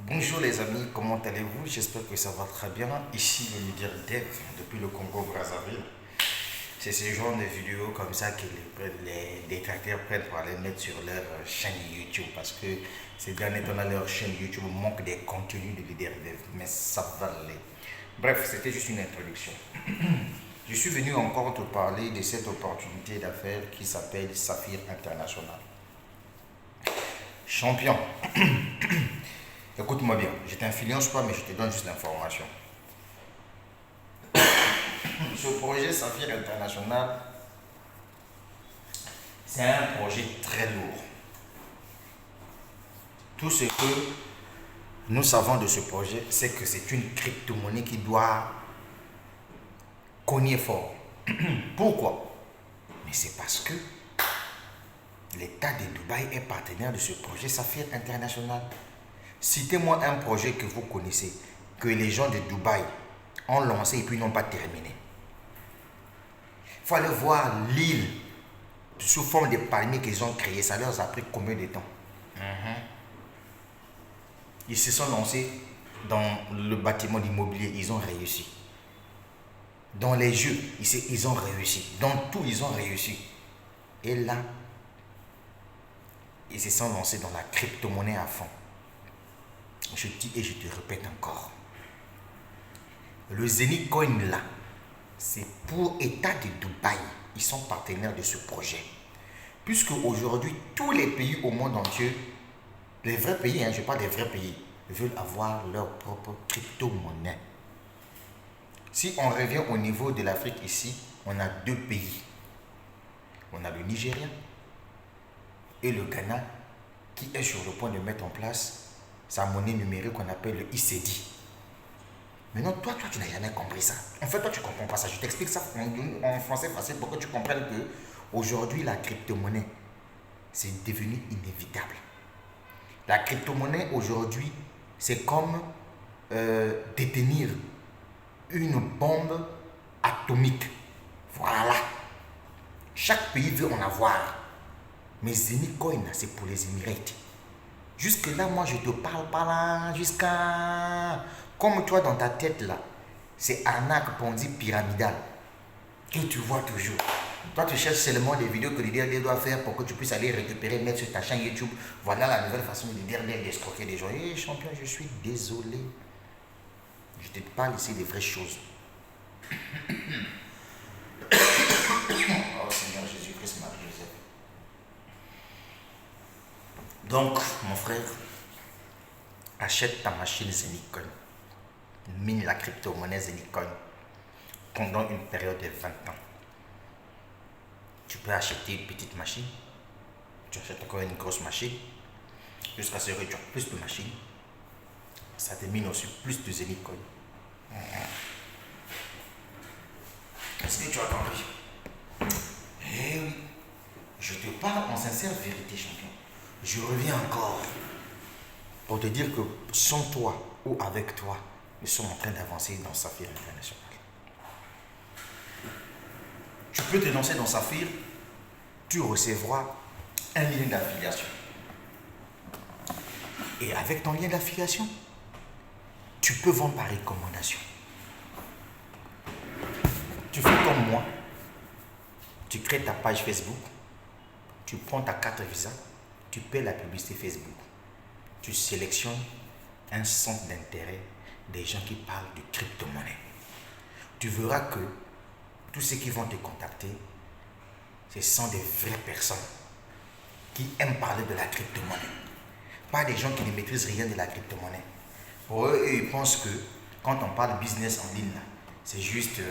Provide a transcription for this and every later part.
Bonjour les amis, comment allez-vous? J'espère que ça va très bien. Ici le leader Dev depuis le Congo-Brazzaville. C'est ce genre de vidéos comme ça que les détracteurs prennent pour aller mettre sur leur chaîne YouTube parce que ces derniers temps leur chaîne YouTube manque des contenus de leader Dev, mais ça va aller. Bref, c'était juste une introduction. Je suis venu encore te parler de cette opportunité d'affaires qui s'appelle Saphir International. Champion. Écoute-moi bien, je t'influence pas, mais je te donne juste l'information. Ce projet Saphir International, c'est un projet très lourd. Tout ce que nous savons de ce projet, c'est que c'est une crypto-monnaie qui doit cogner fort. Pourquoi? Mais c'est parce que l'État de Dubaï est partenaire de ce projet Saphir International. Citez-moi un projet que vous connaissez, que les gens de Dubaï ont lancé et puis n'ont pas terminé. Il faut aller voir l'île sous forme de palmiers qu'ils ont créé. Ça leur a pris combien de temps? Ils se sont lancés dans le bâtiment d'immobilier, ils ont réussi. Dans les jeux, ils ont réussi. Dans tout, ils ont réussi. Et là, ils se sont lancés dans la crypto-monnaie à fond. Je dis et je te répète encore. Le Zenith Coin là, c'est pour l'État de Dubaï. Ils sont partenaires de ce projet. Puisque aujourd'hui, tous les pays au monde entier, les vrais pays, je parle des vrais pays, veulent avoir leur propre crypto-monnaie. Si on revient au niveau de l'Afrique ici, on a deux pays. On a le Nigeria et le Ghana qui est sur le point de mettre en place sa monnaie numérique qu'on appelle le ICD. Maintenant, toi, tu n'as jamais compris ça. En fait, toi, tu ne comprends pas ça. Je t'explique ça en français facile pour que tu comprennes que aujourd'hui, la crypto-monnaie, c'est devenu inévitable. La crypto-monnaie, aujourd'hui, c'est comme détenir une bombe atomique. Voilà. Chaque pays veut en avoir. Mais Zenith Coin, c'est pour les Émirates. Jusque-là, moi, je te parle pas là, jusqu'à... Comme toi, dans ta tête, là, c'est arnaque, ponzi, pyramidal. Que tu vois toujours. Toi, tu cherches seulement des vidéos que l'IDRD doit faire pour que tu puisses aller récupérer, mettre sur ta chaîne YouTube. Voilà la nouvelle façon de l'IDRD d'escroquer des gens. Hé, champion, je suis désolé. Je te parle ici des vraies choses. Oh Seigneur Jésus-Christ, Marie-Joseph. Donc, mon frère, achète ta machine Zenith Coin. Mine la crypto-monnaie Zenith Coin pendant une période de 20 ans. Tu peux acheter une petite machine, tu achètes encore une grosse machine, jusqu'à ce que tu as plus de machines. Ça te mine aussi plus de Zenith Coin. Est-ce que tu as compris? Eh oui, je te parle en sincère vérité, champion. Je reviens encore pour te dire que sans toi ou avec toi, nous sommes en train d'avancer dans Saphir International. Tu peux te lancer dans Saphir, tu recevras un lien d'affiliation. Et avec ton lien d'affiliation, tu peux vendre par recommandation. Tu fais comme moi, tu crées ta page Facebook, tu prends ta carte Visa, tu paies la publicité Facebook, tu sélectionnes un centre d'intérêt des gens qui parlent de crypto-monnaie. Tu verras que tous ceux qui vont te contacter, ce sont des vraies personnes qui aiment parler de la crypto-monnaie. Pas des gens qui ne maîtrisent rien de la crypto-monnaie. Pour eux, ils pensent que quand on parle business en ligne, c'est juste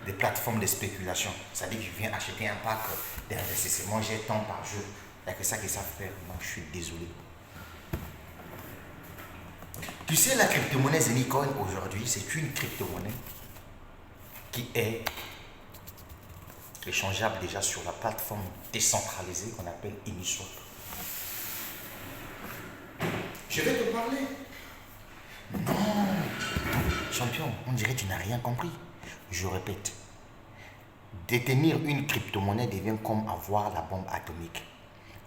des plateformes de spéculation. C'est-à-dire que je viens acheter un pack d'investissement, j'ai tant par jour. Il n'y a que ça qu'ils savent faire. Non, je suis désolé. Tu sais, la crypto-monnaie Zenith Coin aujourd'hui, c'est une crypto-monnaie qui est échangeable déjà sur la plateforme décentralisée qu'on appelle Uniswap. Je vais te parler. Non, champion, on dirait que tu n'as rien compris. Je répète, détenir une crypto-monnaie devient comme avoir la bombe atomique.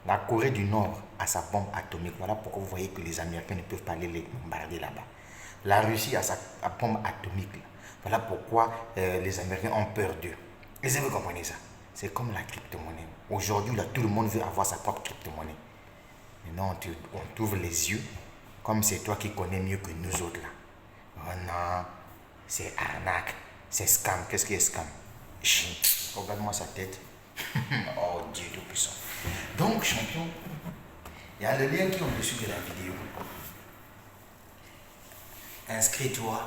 La Corée du Nord a sa bombe atomique. Voilà pourquoi vous voyez que les Américains ne peuvent pas aller les bombarder là-bas. La Russie a sa bombe atomique. Là. Voilà pourquoi les Américains ont peur d'eux. Est-ce que vous comprenez ça? C'est comme la crypto-monnaie. Aujourd'hui, là, tout le monde veut avoir sa propre crypto-monnaie. Maintenant, on t'ouvre les yeux, comme c'est toi qui connais mieux que nous autres là. Oh non, c'est arnaque, c'est scam. Qu'est-ce qui est scam? Regarde-moi sa tête. Oh Dieu Tout-Puissant. Donc, champion, il y a le lien qui est au-dessus de la vidéo. Inscris-toi,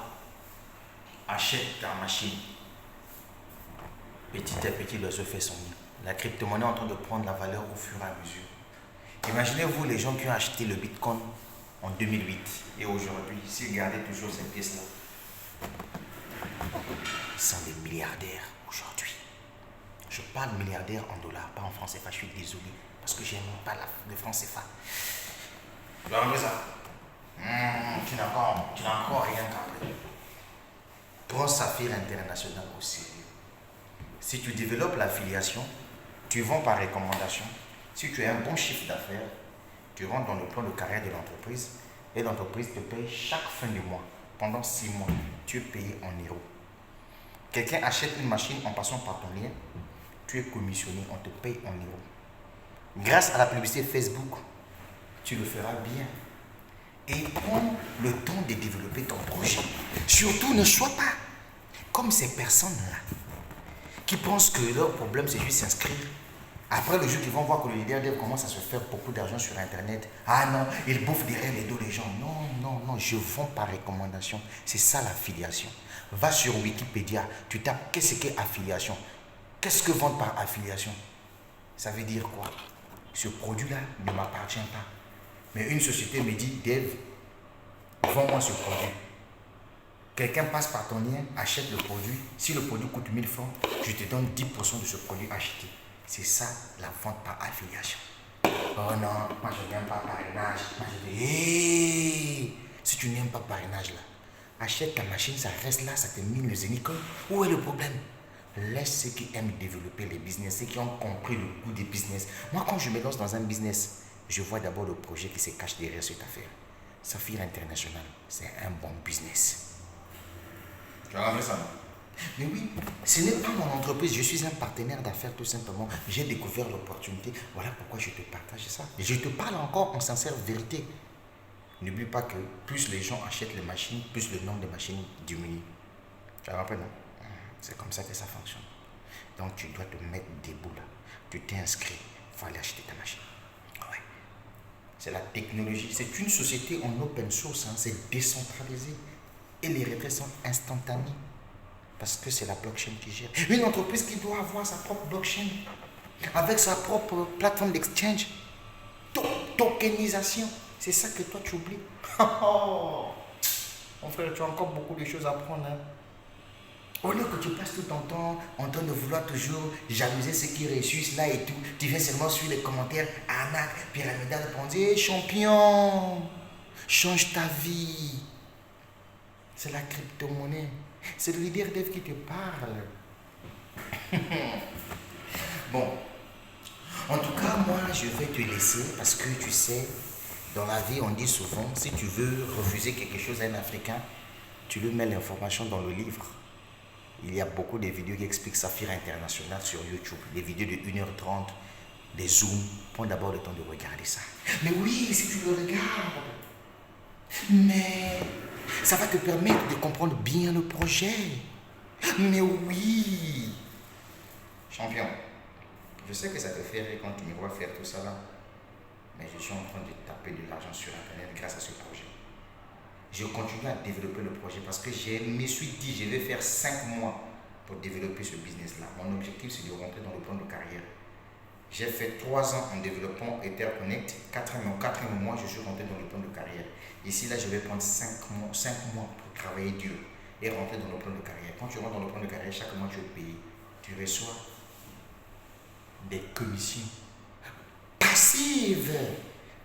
achète ta machine. Petit à petit, l'oiseau fait son nid. La crypto-monnaie est en train de prendre la valeur au fur et à mesure. Imaginez-vous les gens qui ont acheté le Bitcoin en 2008 et aujourd'hui, s'ils gardaient toujours ces pièces-là, ils sont des milliardaires aujourd'hui. Je parle milliardaire en dollars, pas en francs CFA, je suis désolé, parce que j'aime pas le franc CFA. Tu vas enlever ça? Tu n'as encore rien compris. Prends Saphir International au sérieux. Si tu développes l'affiliation, tu vends par recommandation. Si tu as un bon chiffre d'affaires, tu rentres dans le plan de carrière de l'entreprise et l'entreprise te paye chaque fin du mois. Pendant 6 mois, tu es payé en euros. Quelqu'un achète une machine en passant par ton lien, tu es commissionné, on te paye en euros. Grâce à la publicité Facebook, tu le feras bien. Et prends le temps de développer ton projet. Surtout, ne sois pas comme ces personnes-là qui pensent que leur problème, c'est juste s'inscrire. Après le jour, ils vont voir que le leader dev commence à se faire beaucoup d'argent sur Internet. Ah non, il bouffe derrière les dos des gens. Non, je vends par recommandation. C'est ça l'affiliation. Va sur Wikipédia, tu tapes qu'est-ce qu'est affiliation. Qu'est-ce que vendre par affiliation? Ça veut dire quoi? Ce produit-là ne m'appartient pas. Mais une société me dit, Dev, vends-moi ce produit. Quelqu'un passe par ton lien, achète le produit. Si le produit coûte 1000 francs, je te donne 10% de ce produit acheté. C'est ça la vente par affiliation. Oh non, moi je n'aime pas parrainage. Moi je dis, hey, si tu n'aimes pas parrainage là, achète ta machine, ça reste là, ça te mine le zénith. Où est le problème? Laisse ceux qui aiment développer les business, ceux qui ont compris le goût des business. Moi quand je me lance dans un business, je vois d'abord le projet qui se cache derrière cette affaire. Saphir International, c'est un bon business. Tu as ramené ça? Mais oui, ce n'est pas mon entreprise, je suis un partenaire d'affaires tout simplement. J'ai découvert l'opportunité, voilà pourquoi je te partage ça. Et je te parle encore en sincère vérité. N'oublie pas que plus les gens achètent les machines, plus le nombre de machines diminue. Tu as compris, non? C'est comme ça que ça fonctionne. Donc tu dois te mettre debout là. Tu t'es inscrit, il faut aller acheter ta machine. Ouais. C'est la technologie, c'est une société en open source, hein. C'est décentralisé. Et les retraits sont instantanés. Parce que c'est la blockchain qui gère. Une entreprise qui doit avoir sa propre blockchain, avec sa propre plateforme d'exchange, tokenisation. C'est ça que toi tu oublies. Mon frère, tu as encore beaucoup de choses à apprendre. Hein? Au lieu que tu passes tout ton temps en train de vouloir toujours jalouser ceux qui réussissent là et tout, tu viens seulement suivre les commentaires, arnaque, pyramidal, pour dire, champion, change ta vie. C'est la crypto-monnaie. C'est le leader dev qui te parle. Bon, en tout cas, moi, je vais te laisser parce que tu sais, dans la vie, on dit souvent, si tu veux refuser quelque chose à un Africain, tu lui mets l'information dans le livre. Il y a beaucoup de vidéos qui expliquent Saphir International sur YouTube. Des vidéos de 1h30, des zooms. Prends d'abord le temps de regarder ça. Mais oui, si tu le regardes, mais ça va te permettre de comprendre bien le projet. Mais oui. Champion, je sais que ça te fait rire quand tu me vois faire tout ça là. Mais je suis en train de taper de l'argent sur Internet grâce à ce projet. Je continue à développer le projet parce que je me suis dit, je vais faire 5 mois pour développer ce business-là. Mon objectif, c'est de rentrer dans le plan de carrière. J'ai fait 3 ans en développant EtherConnect. 4e mois, je suis rentré dans le plan de carrière. Ici, là, je vais prendre 5 mois pour travailler dur et rentrer dans le plan de carrière. Quand tu rentres dans le plan de carrière, chaque mois, tu es payé. Tu reçois des commissions passives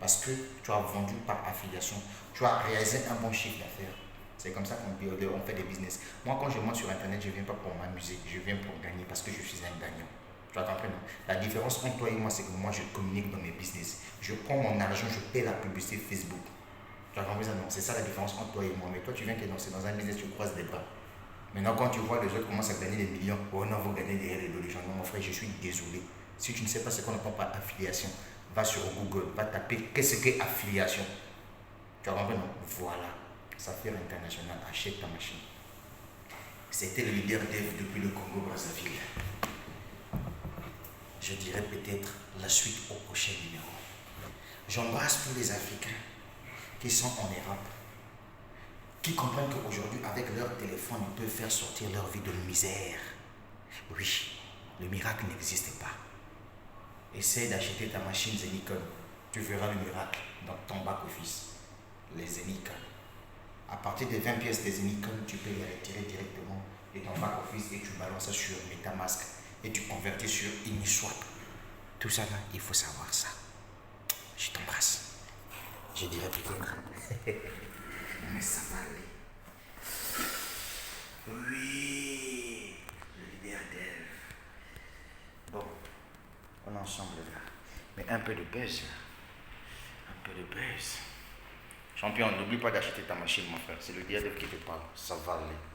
parce que tu as vendu par affiliation. Tu as réalisé un bon chiffre d'affaires. C'est comme ça on fait des business. Moi, quand je monte sur Internet, je ne viens pas pour m'amuser. Je viens pour gagner parce que je suis un gagnant. Tu as compris, non? La différence entre toi et moi, c'est que moi, je communique dans mes business. Je prends mon argent, je paie la publicité Facebook. Tu as compris ça? Non, c'est ça la différence entre toi et moi. Mais toi, tu viens te lancer dans un business, tu croises des bras. Maintenant, quand tu vois les autres commencent à gagner des millions, oh non, vous gagnez derrière les dos des gens. Non, mon frère, je suis désolé. Si tu ne sais pas ce qu'on appelle par affiliation, va sur Google, va taper qu'est-ce qu'est affiliation. Tu as compris, non? Voilà. Saphir International, achète ta machine. C'était le leader dev depuis le Congo-Brazzaville. Je dirais peut-être la suite au prochain numéro. J'embrasse tous les Africains qui sont en Europe, qui comprennent qu'aujourd'hui, avec leur téléphone, ils peuvent faire sortir leur vie de misère. Oui, le miracle n'existe pas. Essaye d'acheter ta machine Zenicon. Tu verras le miracle dans ton back-office. Les Zenicon. À partir de 20 pièces de Zenicon, tu peux les retirer directement de ton back-office et tu balances ça sur MetaMask et tu convertis sur Uniswap. Tout ça là, il faut savoir ça. Je t'embrasse. Je dirais peut-être. Mais ça va aller. Oui, le leader dev. Bon, on est ensemble là. Mais un peu de buzz là. Un peu de buzz. Champion, n'oublie pas d'acheter ta machine, mon frère. C'est le leader dev qui te parle. Ça va aller.